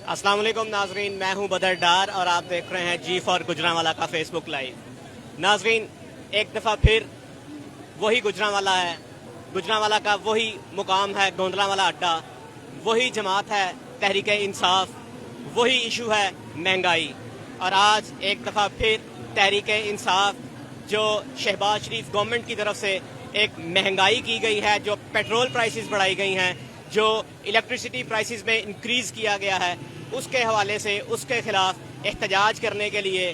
अस्सलाम वालेकुम नाजरीन, मैं हूं बदर डार और आप देख रहे हैं जी फॉर गुजरांवाला का फेसबुक लाइव। नाजरीन, एक दफ़ा फिर वही गुजरांवाला है, गुजरांवाला का वही मुकाम है, गोंदलावाला अड्डा, वही जमात है तहरीक इंसाफ, वही इशू है महंगाई। और आज एक दफ़ा फिर तहरीक इंसाफ जो शहबाज शरीफ गवर्नमेंट की तरफ से एक महंगाई की गई है, जो पेट्रोल प्राइसेस बढ़ाई गई हैं, जो इलेक्ट्रिसिटी प्राइसेस में इंक्रीज़ किया गया है, उसके हवाले से उसके खिलाफ एहतजाज करने के लिए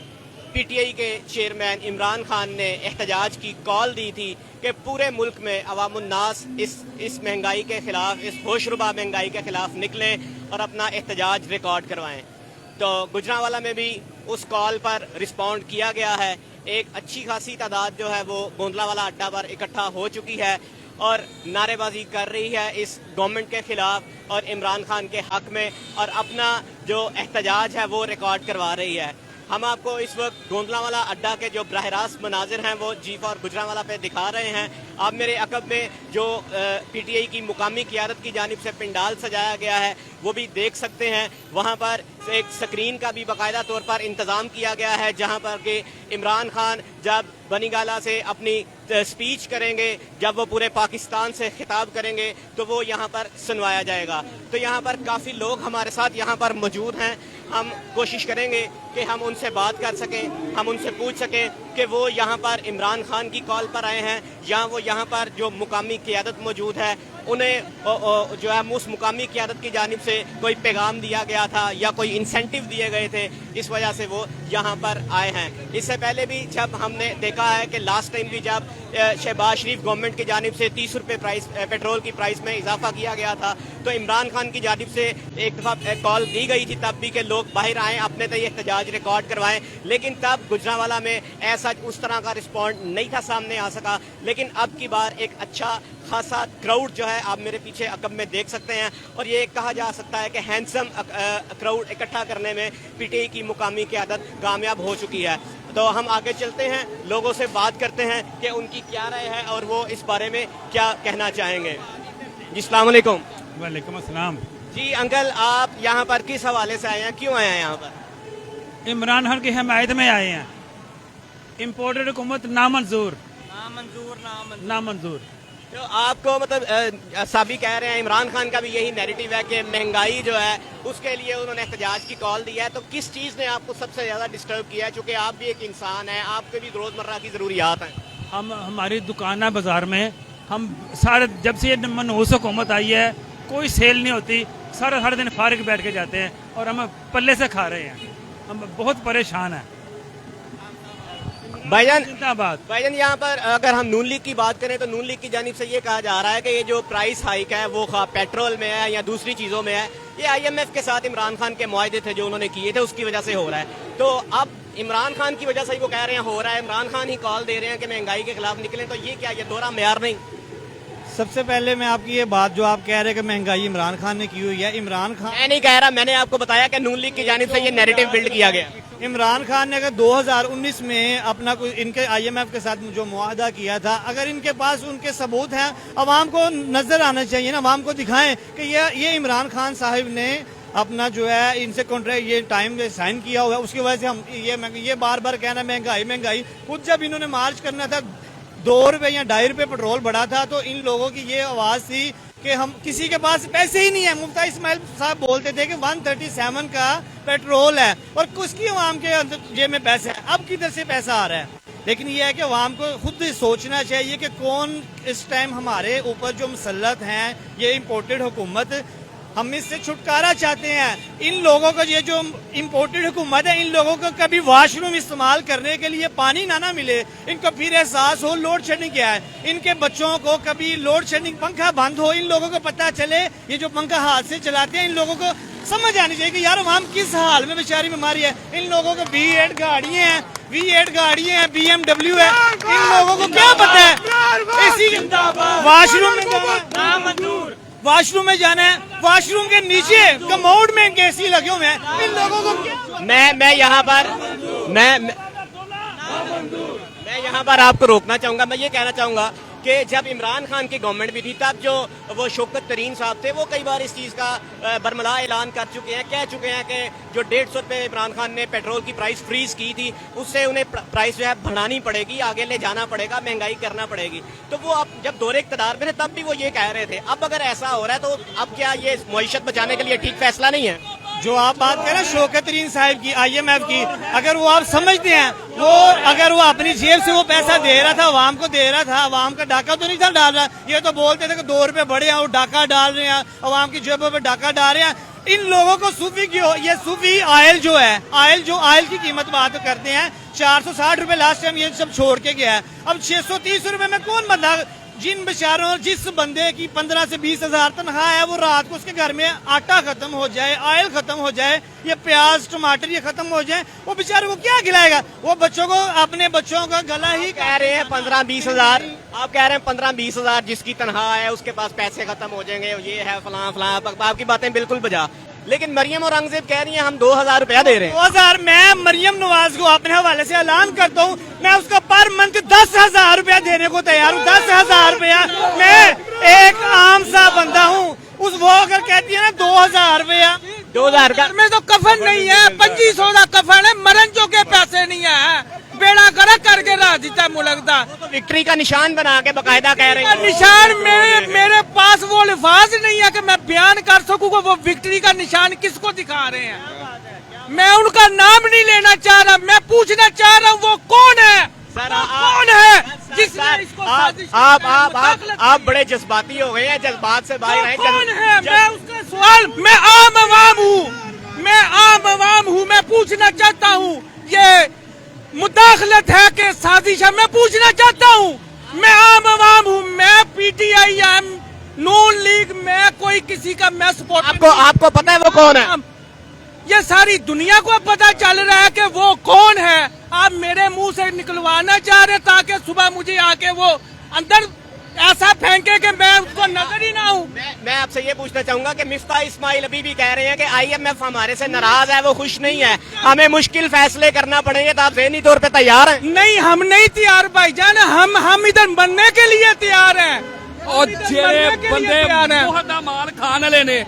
पीटीआई के चेयरमैन इमरान खान ने एहतजाज की कॉल दी थी कि पूरे मुल्क में अवामुन्नास इस महंगाई के खिलाफ, इस होशरुबा महंगाई के खिलाफ निकलें और अपना एहतजाज रिकॉर्ड करवाएं। तो गुजरांवाला में भी उस कॉल पर रिस्पॉन्ड किया गया है। एक अच्छी खासी तादाद जो है वो गोंदलावाला अड्डा पर इकट्ठा हो चुकी है और नारेबाजी कर रही है इस गवर्नमेंट के खिलाफ और इमरान खान के हक में, और अपना जो एहतजाज है वो रिकॉर्ड करवा रही है। हम आपको इस वक्त गोंदलावाला अड्डा के जो बराह रास्त मनाजिर हैं वो जी फॉर गुजरांवाला पे दिखा रहे हैं। आप मेरे अकब में जो पीटीआई की मुकामी क़ियादत की जानिब से पिंडाल सजाया गया है वो भी देख सकते हैं। वहाँ पर एक स्क्रीन का भी बाकायदा तौर पर इंतज़ाम किया गया है, जहाँ पर कि इमरान खान जब बनीगाला से अपनी स्पीच करेंगे, जब वो पूरे पाकिस्तान से खिताब करेंगे तो वो यहाँ पर सुनवाया जाएगा। तो यहाँ पर काफ़ी लोग हमारे साथ यहाँ पर मौजूद हैं। हम कोशिश करेंगे कि हम उनसे बात कर सकें, हम उनसे पूछ सकें कि वो यहाँ पर इमरान खान की कॉल पर आए हैं या वो यहाँ पर जो मुकामी क़ियादत मौजूद है उन्हें जो है उस मुकामी क़ियादत की जानिब से कोई पैगाम दिया गया था या कोई इंसेंटिव दिए गए थे, इस वजह से वो यहाँ पर आए हैं। इससे पहले भी जब हमने देखा है कि लास्ट टाइम भी जब शहबाज शरीफ गवर्नमेंट की जानिब से 30 रुपये पेट्रोल की प्राइस में इजाफा किया गया था, तो इमरान खान की जानिब से एक दफ़ा कॉल दी गई थी तब भी कि लोग बाहर आएँ, अपने तय एहतजाज रिकॉर्ड करवाएं, लेकिन तब गुजरांवाला में ऐसा उस तरह का रिस्पॉन्ड नहीं था सामने आ सका। लेकिन अब की बार एक अच्छा खासा क्राउड जो है आप मेरे पीछे अकब में देख सकते हैं, और ये कहा जा सकता है कि हैंडसम क्राउड इकट्ठा करने में पीटीआई की मुकामी क़ियादत कामयाब हो चुकी है। तो हम आगे चलते हैं, लोगों से बात करते हैं कि उनकी क्या राय है और वो इस बारे में क्या कहना चाहेंगे। जी अस्सलाम वालेकुम। वालेकुम अस्सलाम। जी अंकल, आप यहाँ पर किस हवाले से आए हैं, क्यों आए हैं यहाँ पर? इमरान खान की हमायत में आए हैं। इम्पोर्टेड हुकूमत नामंजूर नामंजूर। तो आपको मतलब सभी कह रहे हैं, इमरान खान का भी यही नैरेटिव है कि महंगाई जो है उसके लिए उन्होंने एहतजाज की कॉल दी है। तो किस चीज़ ने आपको सबसे ज़्यादा डिस्टर्ब किया है, चूँकि आप भी एक इंसान हैं, आपके भी रोज़मर्रा की ज़रूरियात हैं? हमारी दुकान है बाजार में, हम सारे जब से ये मनहूस हुकूमत आई है कोई सेल नहीं होती, सारे दिन फारिग बैठ के जाते हैं और हम पल्ले से खा रहे हैं। हम बहुत परेशान हैं। भाईजान जिंदाबाद। भाईजान, यहाँ पर अगर हम नून लीग की बात करें तो नून लीग की जानिब से ये कहा जा रहा है कि ये जो प्राइस हाइक है वो पेट्रोल में है या दूसरी चीज़ों में है, ये IMF के साथ इमरान खान के मुआहदे थे जो उन्होंने किए थे उसकी वजह से हो रहा है। तो अब इमरान खान की वजह से ही वो कह रहे हैं हो रहा है, इमरान खान ही कॉल दे रहे हैं कि महंगाई के खिलाफ निकलें, तो ये क्या, ये दोहरा मेयार नहीं? सबसे पहले मैं आपकी ये बात जो आप कह रहे हैं कि महंगाई इमरान खान ने की हुई है, इमरान खान मैं नहीं कह रहा, मैंने आपको बताया कि नून लीग की जानिब से ये नैरेटिव बिल्ड किया गया। इमरान खान ने अगर 2019 में अपना कोई इनके IMF के साथ जो मुआहदा किया था, अगर इनके पास उनके सबूत हैं, अवाम को नजर आना चाहिए ना, अवाम को दिखाएं कि ये इमरान खान साहिब ने अपना जो है इनसे कॉन्ट्रैक्ट ये टाइम में साइन किया हुआ है, उसकी वजह से हम ये बार बार कहना महंगाई। खुद जब इन्होंने मार्च करना था 2 रुपये या 2.5 रुपये पेट्रोल बढ़ा था, तो इन लोगों की ये आवाज़ थी कि हम किसी के पास पैसे ही नहीं है। मुफ्ता इस्माइल साहब बोलते थे कि 137 का पेट्रोल है और किसकी अवाम के अंदर जेब में पैसे है, अब किधर से पैसा आ रहा है? लेकिन ये है कि अवाम को खुद सोचना चाहिए कि कौन इस टाइम हमारे ऊपर जो मुसल्लत हैं, ये इम्पोर्टेड हुकूमत, हम इससे छुटकारा चाहते हैं। इन लोगों को ये जो इम्पोर्टेड हुकूमत है, इन लोगों को कभी वॉशरूम इस्तेमाल करने के लिए पानी ना मिले, इनको फिर एहसास हो लोड शेडिंग क्या है, इनके बच्चों को कभी लोड शेडिंग पंखा बंद हो, इन लोगों को पता चले, ये जो पंखा हाथ से चलाते हैं इन लोगों को समझ आनी चाहिए कि यार हम किस हाल में बेचारी बीमारी है। इन लोगों को V8 गाड़ियां हैं, BMW है, इन लोगों को क्या पता है? इसी वॉशरूम में जाना है, वॉशरूम के नीचे कमोड में एसी लगे हुए हैं, इन लोगों को मैं यहाँ पर मैं यहाँ पर आपको रोकना चाहूंगा। मैं ये कहना चाहूंगा کہ جب عمران خان کی گورنمنٹ بھی تھی تب جو وہ شوکت ترین صاحب تھے وہ کئی بار اس چیز کا برملا اعلان کر چکے ہیں, کہہ چکے ہیں کہ جو 150 روپے عمران خان نے پیٹرول کی پرائس فریز کی تھی اس سے انہیں پرائس جو ہے بڑھانی پڑے گی, آگے لے جانا پڑے گا, مہنگائی کرنا پڑے گی. تو وہ اب جب دور اقتدار میں تھے تب بھی وہ یہ کہہ رہے تھے. اب اگر ایسا ہو رہا ہے تو اب کیا یہ معیشت بچانے کے لیے ٹھیک فیصلہ نہیں ہے؟ جو آپ بات کر رہے ہیں شوکت ترین صاحب کی, IMF کی, اگر وہ آپ سمجھتے ہیں وہ اگر وہ اپنی جیب سے وہ پیسہ دے رہا تھا, عوام کو دے رہا تھا, عوام کا ڈاکہ تو نہیں تھا ڈال رہا. یہ تو بولتے تھے کہ 2 روپے بڑھے ہیں, وہ ڈاکہ ڈال رہے ہیں, عوام کی جیبوں پہ ڈاکہ ڈال رہے ہیں. ان لوگوں کو صوفی کیوں, یہ صوفی آئل جو ہے, آئل کی قیمت بات کرتے ہیں 460 روپے لاسٹ ٹائم یہ سب چھوڑ کے گیا ہے. اب 630 روپے میں کون بندہ, جن بیچاروں جس بندے کی 15 سے 20 ہزار تنخواہ ہے, وہ رات کو اس کے گھر میں آٹا ختم ہو جائے, آئل ختم ہو جائے, یہ پیاز ٹماٹر یہ ختم ہو جائے, وہ بیچارے کو کیا کھلائے گا؟ وہ بچوں کو, اپنے بچوں کا گلا ہی کہہ رہے ہیں 15-20 ہزار, آپ کہہ رہے ہیں 15-20 ہزار جس کی تنخواہ ہے اس کے پاس پیسے ختم ہو جائیں گے, یہ ہے فلاں فلاں. آپ کی باتیں بالکل بجا, لیکن مریم اور اورنگزیب کہہ رہی ہیں ہم 2000 روپیہ دے رہے ہیں. 2000 میں مریم نواز کو اپنے حوالے سے اعلان کرتا ہوں, میں اس کو پر منتھ 10,000 روپیہ دینے کو تیار ہوں. 10,000 روپیہ, میں ایک عام سا بندہ ہوں, وہ اگر کہتی ہے نا 2000 روپیہ, 2000 کا میں تو کفن نہیں ہے, 2500 کا کفن ہے, مرن جو کے پیسے نہیں ہے, بیڑا کرا کر کے راہ دیتا ملک دا. وکٹری کا نشان بنا کے باقاعدہ کہہ رہے ہیں. نشان میرے پاس وہ الفاظ نہیں ہے کہ میں بیان کر سکوں کہ وہ وکٹری کا نشان کس کو دکھا رہے ہیں. میں ان کا نام نہیں لینا چاہ رہا, میں پوچھنا چاہ رہا ہوں وہ کون ہے, کون ہے جس نے اس کو آپ بڑے جذباتی ہو گئے ہیں, جذبات سے باہر ہیں. کون ہے؟ میں اس کا سوال, میں عام عوام ہوں, میں عام عوام ہوں, میں پوچھنا چاہتا ہوں یہ مداخلت ہے کہ سازش ہے؟ میں پوچھنا چاہتا ہوں, میں عام عوام ہوں, میں PTI ایم نون لیگ, میں کوئی کسی کا میں سپورٹ. آپ کو پتہ ہے وہ کون ہے؟ یہ ساری دنیا کو پتا چل رہا ہے کہ وہ کون ہے. آپ میرے منہ سے نکلوانا چاہ رہے تاکہ صبح مجھے آ کے وہ اندر ایسا پھینکے کہ میں اس کو نظر ہی نہ ہوں. میں آپ سے یہ پوچھنا چاہوں گا کہ مفتاح اسماعیل ابھی بھی کہہ رہے ہیں کہ IMF ہمارے سے ناراض ہے, وہ خوش نہیں ہے, ہمیں مشکل فیصلے کرنا پڑیں گے, تو آپ ذہنی طور پہ تیار ہیں؟ نہیں, ہم نہیں تیار بھائی جان, ہم ادھر مرنے کے لیے تیار ہیں. اور جڑے بندے بہت مال کھان والے نے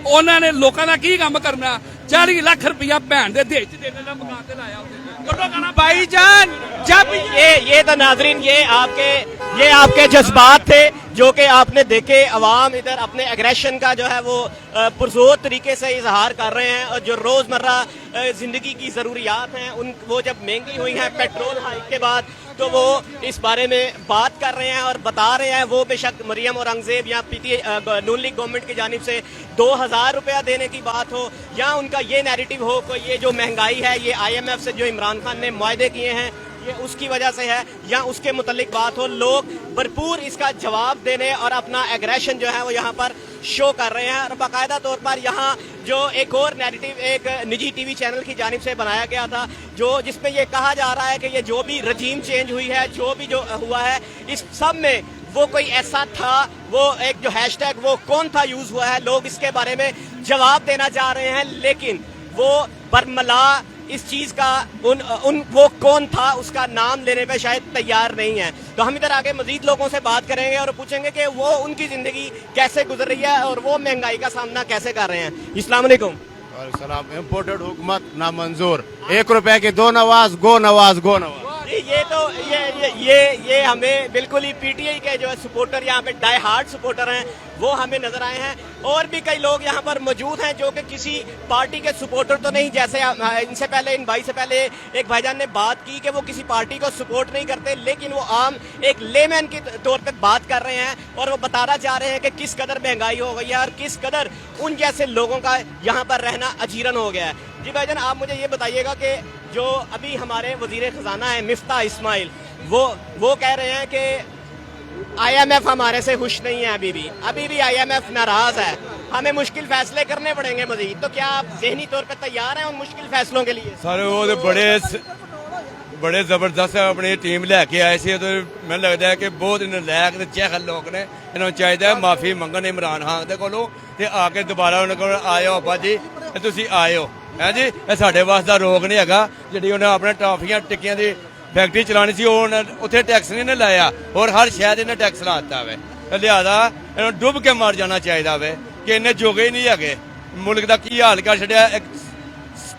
انہوں نے لوکاں دا کی کام کرنا, 40 لاکھ روپیہ بہن دے دیچ دینے دا مکان تے لایا ہوتے. بھائی جان جب یہ تو ناظرین یہ آپ کے جذبات تھے جو کہ آپ نے دیکھے. عوام ادھر اپنے ایگریشن کا جو ہے وہ پرزور طریقے سے اظہار کر رہے ہیں, اور جو روزمرہ زندگی کی ضروریات ہیں وہ جب مہنگی ہوئی ہیں پیٹرول ہائیک کے بعد, تو وہ اس بارے میں بات کر رہے ہیں اور بتا رہے ہیں. وہ بے شک مریم اورنگزیب یا نون لیگ گورنمنٹ کی جانب سے 2000 روپیہ دینے کی بات ہو, یا ان کا یہ نیریٹو ہو کہ یہ جو مہنگائی ہے یہ IMF سے جو عمران خان نے معاہدے کیے ہیں یہ اس کی وجہ سے ہے, یا اس کے متعلق بات ہو, لوگ بھرپور اس کا جواب دینے اور اپنا ایگریشن جو ہے وہ یہاں پر شو کر رہے ہیں. اور باقاعدہ طور پر یہاں جو ایک اور نیریٹو ایک نجی TV چینل کی جانب سے بنایا گیا تھا جس میں یہ کہا جا رہا ہے کہ یہ جو بھی رجیم چینج ہوئی ہے, جو بھی جو ہوا ہے, اس سب میں وہ کوئی ایسا تھا, وہ ایک جو ہیش ٹیگ وہ کون تھا یوز ہوا ہے, لوگ اس کے بارے میں جواب دینا چاہ رہے ہیں, لیکن وہ برملا اس چیز کا وہ کون تھا اس کا نام لینے پہ شاید تیار نہیں ہے. تو ہم ادھر آگے مزید لوگوں سے بات کریں گے اور پوچھیں گے کہ وہ ان کی زندگی کیسے گزر رہی ہے اور وہ مہنگائی کا سامنا کیسے کر رہے ہیں. السلام علیکم. السلام. امپورٹڈ حکومت نامنظور, 1 روپے کی 2 نواز, گو نواز گو نواز. یہ تو یہ ہمیں بالکل ہی PTI کے جو سپورٹر یہاں پہ ڈائی ہارڈ سپورٹر ہیں وہ ہمیں نظر آئے ہیں, اور بھی کئی لوگ یہاں پر موجود ہیں جو کہ کسی پارٹی کے سپورٹر تو نہیں, جیسے ان بھائی سے پہلے ایک بھائی جان نے بات کی کہ وہ کسی پارٹی کو سپورٹ نہیں کرتے, لیکن وہ عام ایک لے مین کی طور پہ بات کر رہے ہیں اور وہ بتانا چاہ رہے ہیں کہ کس قدر مہنگائی ہو گئی ہے اور کس قدر ان جیسے لوگوں کا یہاں پر رہنا اجیرن ہو گیا ہے. جی بھائی جان, آپ مجھے یہ بتائیے گا کہ جو ابھی ہمارے وزیر خزانہ ہیں مفتاح اسماعیل, وہ کہہ رہے ہیں کہ IMF ہمارے سے خوش نہیں ہے, ابھی بھی IMF ناراض ہے, ہمیں مشکل فیصلے کرنے پڑیں گے مزید. تو کیا آپ ذہنی طور پہ تیار ہیں ان مشکل فیصلوں کے لیے؟ سارے وہ بڑے زبردست اپنی ٹیم لے کے آئے سے, تو میں لگتا ہے کہ بہت نالائق تے چہل لوگ نے, انہوں چاہیے معافی منگن عمران خان دے کولوں تے آ کے دوبارہ انہوں کو آئے ہو ابا جی تسی آئے ہو ہے جی, یہ ساڈے واسطے روگ نہیں ہے جی انہیں اپنے ٹافیاں ٹکیاں دی ਫੈਕਟਰੀ ਚਲਾਣੀ ਸੀ, ਉਹ ਉੱਥੇ ਟੈਕਸ ਨਹੀਂ ਨੇ ਲਾਇਆ, ਔਰ ਹਰ ਸ਼ਹਿਰ ਇਹਨੇ ਟੈਕਸ ਲਾਤਾ ਵੇ। ਲਿਹਾਜ਼ਾ ਇਹਨੂੰ ਡੁੱਬ ਕੇ ਮਰ ਜਾਣਾ ਚਾਹੀਦਾ ਵੇ ਕਿ ਇਹਨੇ ਜੋਗੇ ਹੀ ਨਹੀਂ ਹੈਗੇ। ਮੁਲਕ ਦਾ ਕੀ ਹਾਲ ਕਰ ਛੱਡਿਆ।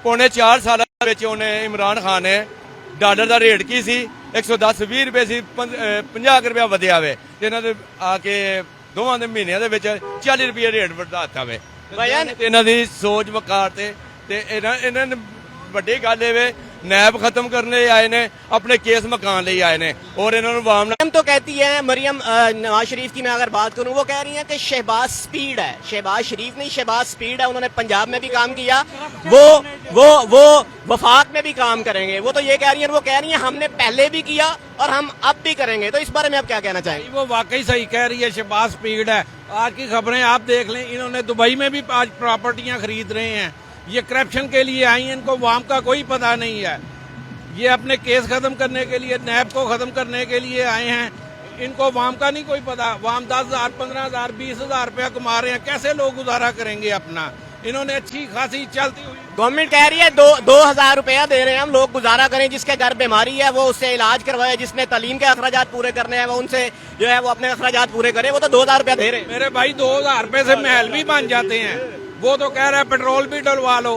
ਪੌਣੇ 4 ਸਾਲਾਂ ਵਿੱਚ ਉਹਨੇ ਇਮਰਾਨ ਖਾਨ ਨੇ ਡਾਲਰ ਦਾ ਰੇਟ ਕੀ ਸੀ 110-20 ਰੁਪਏ ਸੀ, 50 ਰੁਪਇਆ ਵਧਿਆ ਵੇ। ਇਹਨਾਂ ਦੇ ਆ ਕੇ ਦੋਵਾਂ ਦੇ ਮਹੀਨਿਆਂ ਦੇ ਵਿੱਚ 40 ਰੁਪਏ ਰੇਟ ਵਧਾ ਦਿੱਤਾ ਵੇ। ਇਹਨਾਂ ਦੀ ਸੋਚ ਵਕਾਰ ਤੇ ਇਹਨਾਂ ਨੇ ਵੱਡੀ ਗੱਲ ਇਹ ਵੇ नैब खत्म करने आए ने, अपने केस मकान ले आए ने, और इन्होंने वाम मरियम तो कहती है, मरियम नवाज शरीफ की मैं अगर बात करूं, वो कह रही हैं कि शहबाज स्पीड है, शहबाज शरीफ नहीं शहबाज स्पीड है। उन्होंने पंजाब में भी काम किया, वो वफाक में भी काम करेंगे। वो तो ये कह रही है, वो कह रही है हमने पहले भी किया और हम अब भी करेंगे। तो इस बारे में आप क्या कहना चाहेंगे? वो वाकई सही कह रही है, शहबाज स्पीड है। आज की खबरें आप देख लें, इन्होंने दुबई में भी आज प्रॉपर्टियां खरीद रहे हैं। ये करप्शन के लिए आई हैं, इनको वाम का कोई पता नहीं है। ये अपने केस खत्म करने के लिए, नैब को खत्म करने के लिए आए हैं। इनको वाम का नहीं कोई पता। वाम 10,000, 15,000, 20,000 रुपया कमा रहे हैं, कैसे लोग गुजारा करेंगे अपना? इन्होंने अच्छी खासी चलती हुई गवर्नमेंट कह रही है 2,000 रुपया दे रहे हैं हम, लोग गुजारा करें। जिसके घर बीमारी है वो उससे इलाज करवाए, जिसने तालीम के अखराजात पूरे करने हैं वो उनसे जो है वो अपने अखराजात पूरे करे। वो तो 2,000 रुपया दे रहे हैं। मेरे भाई 2,000 रुपए से महल भी बन जाते हैं। वो तो कह रहा है पेट्रोल भी डलवा लो,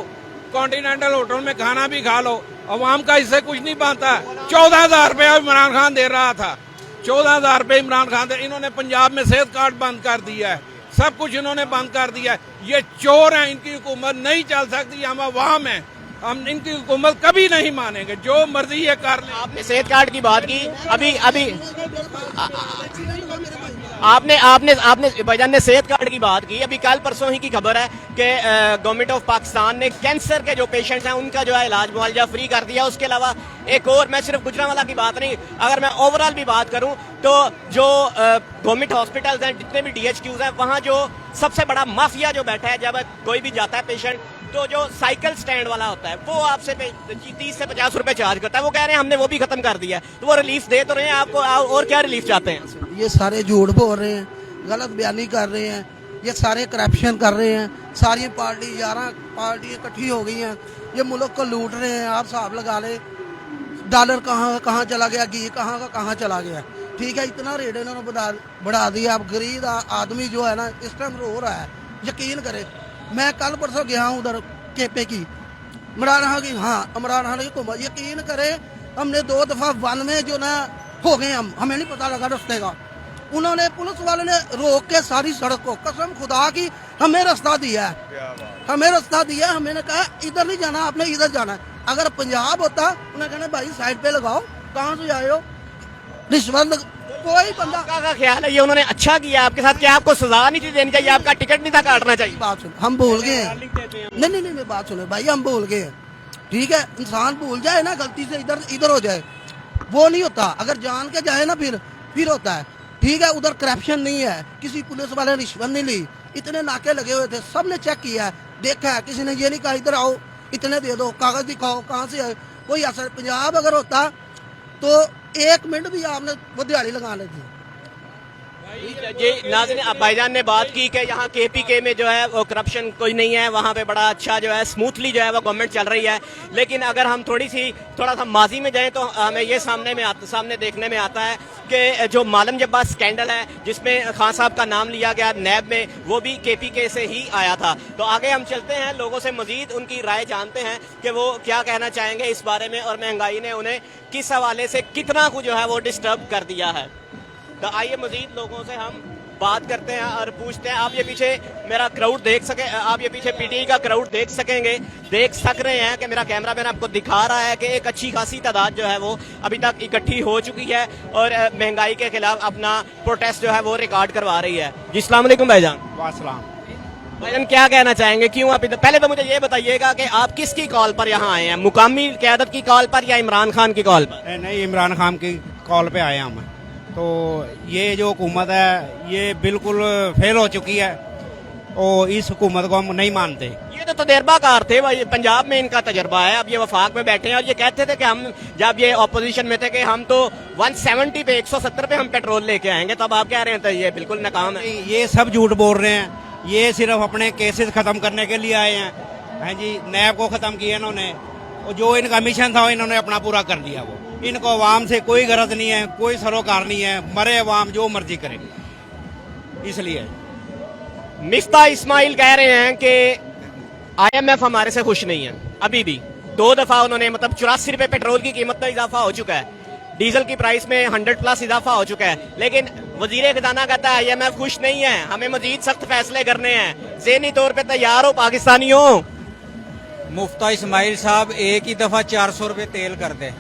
कॉन्टिनेंटल होटल में खाना भी खा लो। अवाम का इससे कुछ नहीं बनता। 14,000 रुपया इमरान खान दे रहा था, 14,000 रुपये इमरान खान दे। इन्होंने पंजाब में सेहत कार्ड बंद कर दिया है, सब कुछ इन्होंने बंद कर दिया है। ये चोर हैं, इनकी हुकूमत नहीं चल सकती। हम अवाम हैं, हम इनकी हुकूमत कभी नहीं मानेंगे, जो मर्जी ये कर ले। आपने सेहत कार्ड की बात की, अभी आपने भाईजान ने सेहत कार्ड की बात की। अभी कल परसों ही की खबर है कि गवर्नमेंट ऑफ पाकिस्तान ने कैंसर के जो पेशेंट्स हैं उनका जो है इलाज मुआवजा फ्री कर दिया। उसके अलावा एक और, मैं सिर्फ गुजरांवाला की बात नहीं, अगर मैं ओवरऑल भी बात करूं तो जो गवर्नमेंट हॉस्पिटल्स हैं, जितने भी DHQs हैं, वहाँ जो सबसे बड़ा माफिया जो बैठा है, जब कोई भी जाता है पेशेंट तो जो साइकिल स्टैंड वाला होता है वो आपसे 30 से 50 रुपए चार्ज करता है। वो कह रहे हैं हमने वो भी खत्म कर दिया है। तो वो रिलीफ दे तो रहे हैं आपको, और क्या रिलीफ चाहते हैं? ये सारे झूठ बोल रहे हैं, गलत बयानी कर रहे हैं, ये सारे करप्शन कर रहे हैं। सारी पार्टी 11 पार्टी इकट्ठी हो गई हैं, ये मुल्क को लूट रहे हैं। आप हिसाब लगा ले, डॉलर कहाँ चला गया, घी कहाँ चला गया। ठीक है, इतना रेट इन्होंने बढ़ा दिया। अब गरीब आदमी जो है ना इस टाइम रो रहा है। यकीन करे, मैं कल परसों गया हूँ उधर केपे की, इमरान खान की, हाँ इमरान खान की हुकूमत। यकीन करे, हमने 2 दफ़ा वन में जो ना हो गए, हमें नहीं पता लगा रास्ते का। उन्होंने पुलिस वाले ने रोक के सारी सड़क को, कसम खुदा की हमें रास्ता दिया है, हमें रास्ता दिया। हमें कहा इधर नहीं जाना, आपने इधर जाना है। अगर पंजाब होता उन्हें कहना भाई साइड पे लगाओ, कहाँ से आए हो, रिश्वत। कोई बंदा का ख्याल है ये उन्होंने अच्छा किया आपके साथ, क्या आपको सजा नहीं थी देनी चाहिए, आपका टिकट नहीं था काटना चाहिए? बात सुन, हम भूल गए हैं। नहीं, मेरी बात सुनो भाई, हम भूल गए हैं। ठीक है, इंसान भूल जाए ना, गलती से इधर हो जाए, वो नहीं होता। अगर जान के जाए ना फिर होता है। ठीक है, उधर करप्शन नहीं है, किसी पुलिस वाले ने रिश्वत नहीं ली। इतने नाके लगे हुए थे, सबने चेक किया है, देखा है। किसी ने ये नहीं कहा इधर आओ इतने दे दो, कागज दिखाओ कहाँ से आए। कोई असर पंजाब अगर होता तो 1 मिनट भी आपने वो दिहाड़ी लगा लेती। जी नाज़रीन, अब भाईजान ने बात की कि यहाँ KPK में जो है वो करप्शन कोई नहीं है, वहाँ पे बड़ा अच्छा जो है स्मूथली जो है वो गवर्नमेंट चल रही है। लेकिन अगर हम थोड़ा सा माजी में जाएं तो हमें ये सामने देखने में आता है कि जो मालम जब्बार स्कैंडल है, जिसमें खान साहब का नाम लिया गया नैब में, वो भी KPK से ही आया था। तो आगे हम चलते हैं, लोगों से मजीद उनकी राय जानते हैं कि वो क्या कहना चाहेंगे इस बारे में, और महंगाई ने उन्हें किस हवाले से कितना कुछ जो है वो डिस्टर्ब कर दिया है। तो आइए मजीद लोगों से हम बात करते हैं और पूछते हैं। आप ये पीछे मेरा क्राउड देख सके, आप ये पीछे PTI का क्राउड देख सक रहे हैं कि मेरा कैमरा मैन आपको दिखा रहा है कि एक अच्छी खासी तादाद जो है वो अभी तक इकट्ठी हो चुकी है और महंगाई के खिलाफ अपना प्रोटेस्ट जो है वो रिकॉर्ड करवा रही है। जी अस्सलाम वालेकुम भाईजान। वासलाम। भाईजान क्या कहना चाहेंगे, क्यों आप इधर? पहले तो मुझे ये बताइएगा कि आप किसकी कॉल पर यहाँ आए हैं, मुकामी क़यादत की कॉल पर या इमरान खान की कॉल पर? नहीं, इमरान खान की कॉल पे आए हम। तो ये जो हुकूमत है ये बिल्कुल फेल हो चुकी है और इस हुकूमत को हम नहीं मानते। ये तो तजर्बाकार थे भाई, पंजाब में इनका तजर्बा है। अब ये वफाक में बैठे हैं और ये कहते थे कि हम जब ये ऑपोजिशन में थे कि हम तो 170 पे 170 पे हम पेट्रोल लेके आएंगे, तब आप कह रहे हैं तो ये बिल्कुल नाकाम है। ये सब झूठ बोल रहे हैं, ये सिर्फ अपने केसेस खत्म करने के लिए आए हैं। हाँ जी, नैब को खत्म किया इन्होंने, और जो इनका मिशन था इन्होंने अपना पूरा कर दिया। वो इनको अवाम से कोई गरज नहीं है, कोई सरोकार नहीं है, मरे अवाम जो मर्जी करे, इसलिए। मिफ्ता इस्माइल कह रहे हैं कि IMF हमारे से खुश नहीं है। अभी भी 2 दफा उन्होंने मतलब 84 रुपए पेट्रोल की कीमत में इजाफा हो चुका है, डीजल की प्राइस में 100+ इजाफा हो चुका है, लेकिन वजीर खजाना कहता है IMF खुश नहीं है, हमें मजीद सख्त फैसले करने हैं, ज़हनी तौर पे तैयार हो पाकिस्तानियों। मुफ्ता इस्माइल साहब एक ही दफा 400 रुपए तेल कर दे,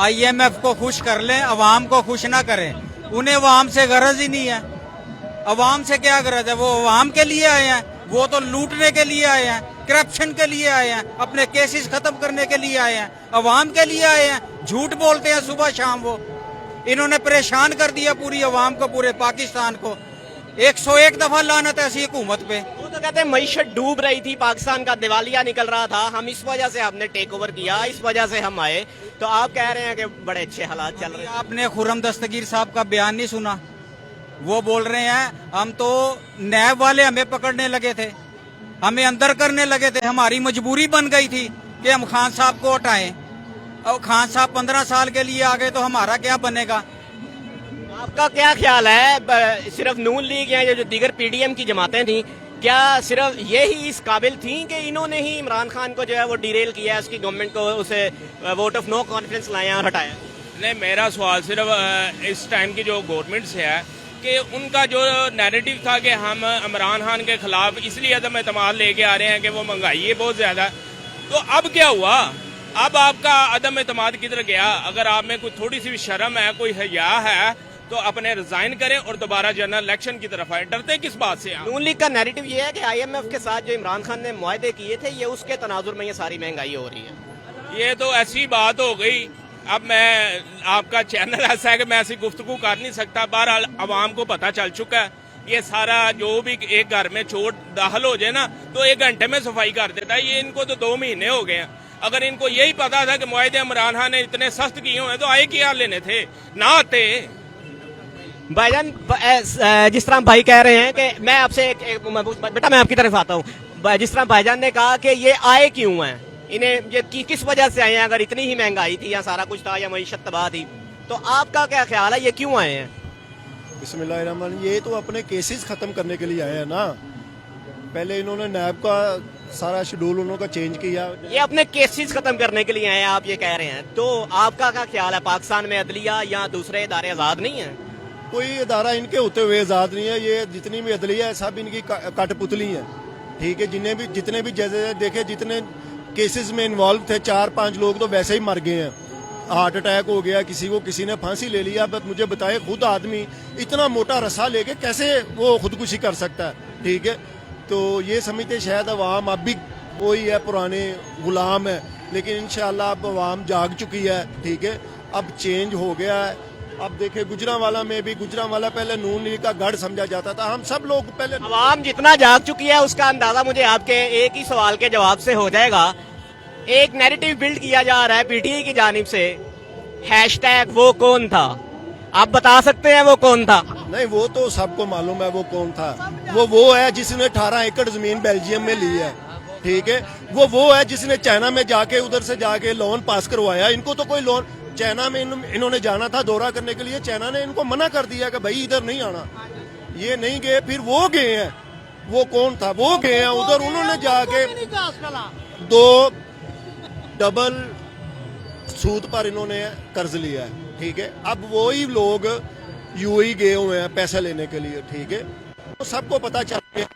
IMF को खुश कर लें, अवाम को खुश ना करें। उन्हें अवाम से गरज ही नहीं है। अवाम से क्या गरज है? वो अवाम के लिए आए हैं, वो तो लूटने के लिए आए हैं, करप्शन के लिए आए हैं, अपने केसेस खत्म करने के लिए आए हैं, अवाम के लिए आए हैं। झूठ बोलते हैं सुबह शाम। वो इन्होंने परेशान कर दिया पूरी अवाम को, पूरे पाकिस्तान को। 101 दफा लानत है ऐसी हुकूमत पे। वो तो कहते हैं मईशत डूब रही थी, पाकिस्तान का दिवालिया निकल रहा था, हम इस वजह से हमने टेक ओवर किया, इस वजह से हम आए। तो आप कह रहे हैं कि बड़े अच्छे हालात चल रहे हैं। आपने खुर्रम दस्तगीर साहब का बयान नहीं सुना? वो बोल रहे हैं हम तो नैब वाले हमें पकड़ने लगे थे, हमें अंदर करने लगे थे, हमारी मजबूरी बन गई थी कि हम खान साहब को हटाएं। और खान साहब 15 साल के लिए आ गए तो हमारा क्या बनेगा? आपका क्या ख्याल है, सिर्फ नून लीग या जो दीगर PDM की जमातें थी, क्या सिर्फ ये ही इस काबिल थी कि इन्होंने ही इमरान खान को जो है वो डिरेल किया, उसकी गवर्नमेंट को उसे वोट ऑफ नो कॉन्फिडेंस लाया और हटाया? नहीं, मेरा सवाल सिर्फ इस टाइम की जो गवर्नमेंट से है कि उनका जो नैरेटिव था कि हम इमरान खान के खिलाफ इसलिए अदम एतमाद लेके आ रहे हैं कि वो महंगाई है बहुत ज्यादा। तो अब क्या हुआ? अब आपका अदम एतमाद किधर गया? अगर आप में कोई थोड़ी सी भी शर्म है, कोई हया है, तो अपने रिजाइन करें और दोबारा जनरल इलेक्शन की तरफ आए। डरते किस बात से? नून लीग का नैरेटिव ये है कि IMF के साथ जो इमरान खान ने मुआहदे किए थे, ये उसके तनाजुर में ये सारी महंगाई हो रही है। ये तो ऐसी बात हो गई। अब मैं, आपका चैनल ऐसा है कि मैं ऐसी गुफ्तगू कर नहीं सकता। बहरहाल आवाम को पता चल चुका है, ये सारा जो भी एक घर में चोर दाखिल हो जाए ना तो 1 घंटे में सफाई कर देता है। ये इनको तो 2 महीने हो गए हैं। अगर इनको यही पता था कि मुआहदे इमरान खान ने इतने सख्त किए हुए तो आए क्या लेने थे, ना आते। भाईजान, जिस तरह भाई कह रहे हैं कि मैं आपसे बेटा मैं आपकी तरफ आता हूँ, जिस तरह भाईजान ने कहा कि ये आए क्यों हैं, इन्हें ये किस वजह से आए हैं? अगर इतनी ही महंगाई थी या सारा कुछ था या मईशत तबाह थी, तो आपका क्या ख्याल है, ये क्यों आए हैं? बिस्मिल्लाहिर्रहमान, ये तो अपने केसेस खत्म करने के लिए आए हैं ना। पहले इन्होंने नैब का सारा शेड्यूल उन्होंने चेंज किया, ये अपने केसेस खत्म करने के लिए आए हैं, आप ये कह रहे हैं। तो आपका क्या ख्याल है, पाकिस्तान में अदलिया या दूसरे इदारे आजाद नहीं है? कोई इदारा इनके होते हुए आजाद नहीं है। ये जितनी भी अदलिया है सब इनकी कठपुतली है, ठीक है। जितने भी जैसे देखे, जितने केसेस में इन्वॉल्व थे 4-5 लोग तो वैसे ही मर गए हैं। हार्ट अटैक हो गया किसी ने फांसी ले लिया। बस मुझे बताए, खुद आदमी इतना मोटा रस्सा लेके कैसे वो खुदकुशी कर सकता है, ठीक है। तो ये समझते शायद अवाम अब भी वही है, पुराने गुलाम है, लेकिन इंशाल्लाह अब अवाम जाग चुकी है, ठीक है। अब चेंज हो गया है। अब देखे गुजरांवाला में भी, गुजरांवाला पहले नून लीग का गढ़ समझा जाता था। हम सब लोग पहले, अवाम जितना जाग चुकी है उसका अंदाजा मुझे आपके एक ही सवाल के जवाब से हो जाएगा। एक नैरेटिव बिल्ड किया जा रहा है PTI की जानिब से, हैशटैग वो कौन था, आप बता सकते हैं वो कौन था? नहीं, वो तो सबको मालूम है वो कौन था। वो है जिसने 18 एकड़ जमीन बेल्जियम में ली है, ठीक है। वो है जिसने चाइना में जाके उधर से जाके लोन पास करवाया। इनको तो कोई लोन, चाइना में इन्होंने जाना था दौरा करने के लिए, चाइना ने इनको मना कर दिया कि भाई इधर नहीं आना। ये नहीं गए, फिर वो गए हैं। वो कौन था? वो गए हैं उधर, उन्होंने जाके 2 डबल सूद पर इन्होंने कर्ज लिया है, ठीक है। अब वही लोग UAE गए हुए हैं पैसे लेने के लिए, ठीक है। तो सबको पता चल गया,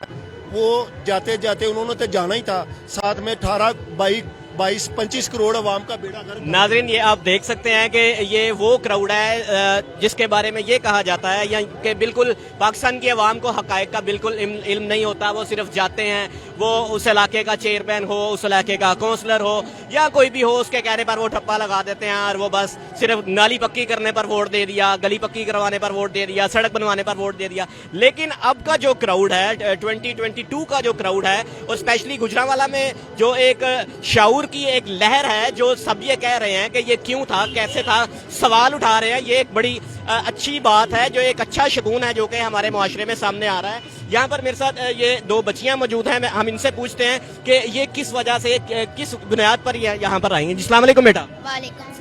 वो जाते जाते उन्होंने तो जाना ही था। साथ में 18, 22-25 करोड़ अवाम का बेड़ा गर्क। नाज़रीन, ये आप देख सकते हैं कि ये वो क्राउड है जिसके बारे में ये कहा जाता है या कि बिल्कुल पाकिस्तान की आवाम को हकायक का बिल्कुल इल्म नहीं होता। वो सिर्फ जाते हैं, वो उस इलाके का चेयरमैन हो, उस इलाके का काउंसलर हो या कोई भी हो, उसके कहने पर वो ठप्पा लगा देते हैं और वो बस सिर्फ नाली पक्की करने पर वोट दे दिया, गली पक्की करवाने पर वोट दे दिया, सड़क बनवाने पर वोट दे दिया। लेकिन अब का जो क्राउड है, 2022 का जो क्राउड है, और स्पेशली गुजरांवाला में जो एक शाऊर की एक लहर है, जो सब ये कह रहे हैं कि ये क्यों था, कैसे था, सवाल उठा रहे हैं। ये एक बड़ी अच्छी बात है, जो एक अच्छा शगुन है जो कि हमारे मुआशरे में सामने आ रहा है। यहाँ पर मेरे साथ ये 2 बच्चियां मौजूद हैं, हम इनसे पूछते हैं कि ये किस वजह से, किस बुनियाद पर ये यहाँ पर आई हैं। अस्सलाम वालेकुम बेटा। वालेकुम